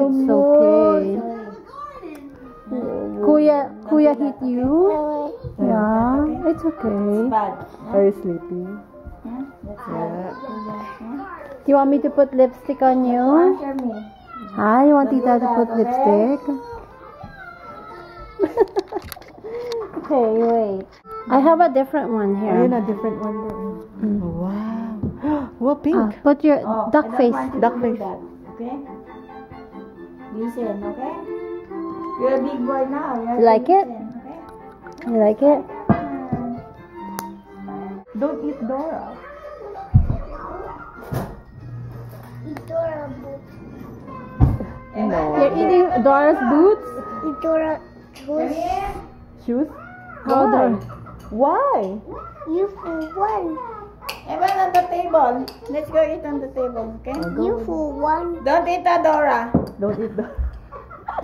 It's okay. Kuya hit you? Yeah, it's okay. Are you sleepy? Yeah. Do you want me to put lipstick on you? Ah, you want Tita to put lipstick? Okay, wait. I have a different one here. Ayun, a different one. Wow. Wow, pink. Put your duck face. Duck face. Okay? Listen, okay? You're a big boy now. You like it? Okay? You like it? Don't eat Dora. No. You're eating Dora's boots? Dora choose Shoes? How Dora? Why? you for one. Everyone on the table. Let's go eat on the table, okay? You for one. Don't eat Dora. Don't eat Dora.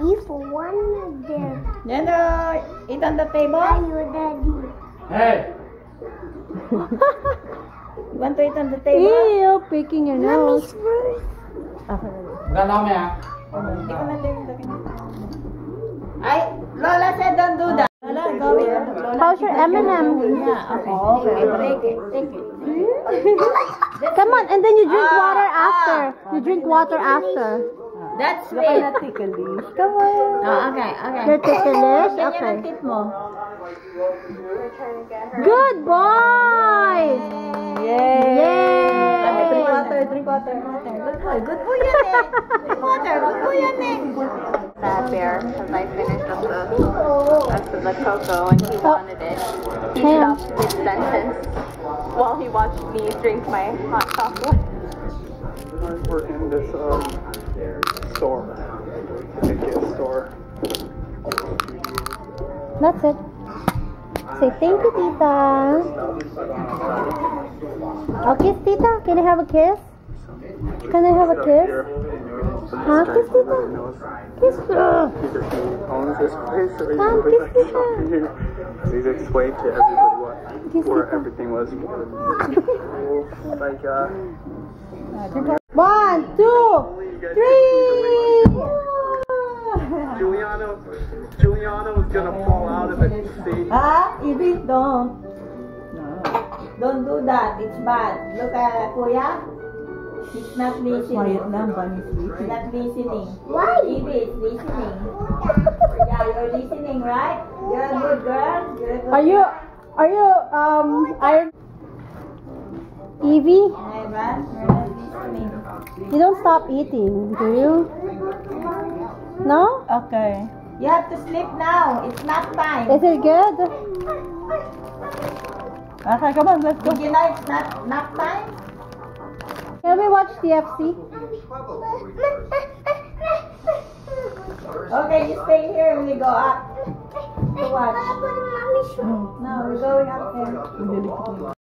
You for one there. Then eat on the Are table. you daddy? Hey! You want to eat on the table? Ew, picking your nose. Mommy's first. Enggak lama ya? Hindi ko na din Ay, Lola said don't do that. Lola, go with Lola. How's your M&M? Yeah, okay. Take it. Come on, and then you drink water after. You drink water after. That's Baka sweet. na ticklish. Come on. Oh, okay. You're ticklish? Ganyan Okay. ang tip mo. Good boys! Yay! Yay! Drink water. Good boy. Good boy yan eh. Drink water. Good boy yan eh. Sad bear because I finished up the rest of the cocoa and he wanted it. He Hang on. stopped mid-sentence while he watched me drink my hot chocolate. We're in this store. The gift store. That's it. Say thank you, Tita. Oh, kiss Tita. Can I have a kiss? Can I have a kiss? Huh? Kiss Tita. Kiss her. Either he owns this place or Come, he's kiss Tita. here. He's explained to everybody what Kiss where Tita. everything was. Like 1, 2, 3. Juliana was gonna fall out of it. See? Evie, don't. Don't do that. It's bad. Look at Kuya. He's not listening. Quiet na, bunny's He's sleeping. not listening. Why? Evie is listening. Yeah, you're listening, right? You're a good girl. You're a good Are you Evie? Hey, man. You're not listening. You don't stop eating, do you? No? Okay. You have to sleep now. It's nap time. Is it good? Okay, come on, let's go. Did you know it's not nap time? Can we watch TFC? Okay, you stay here when we go up to watch. Mommy's No, we're going up there.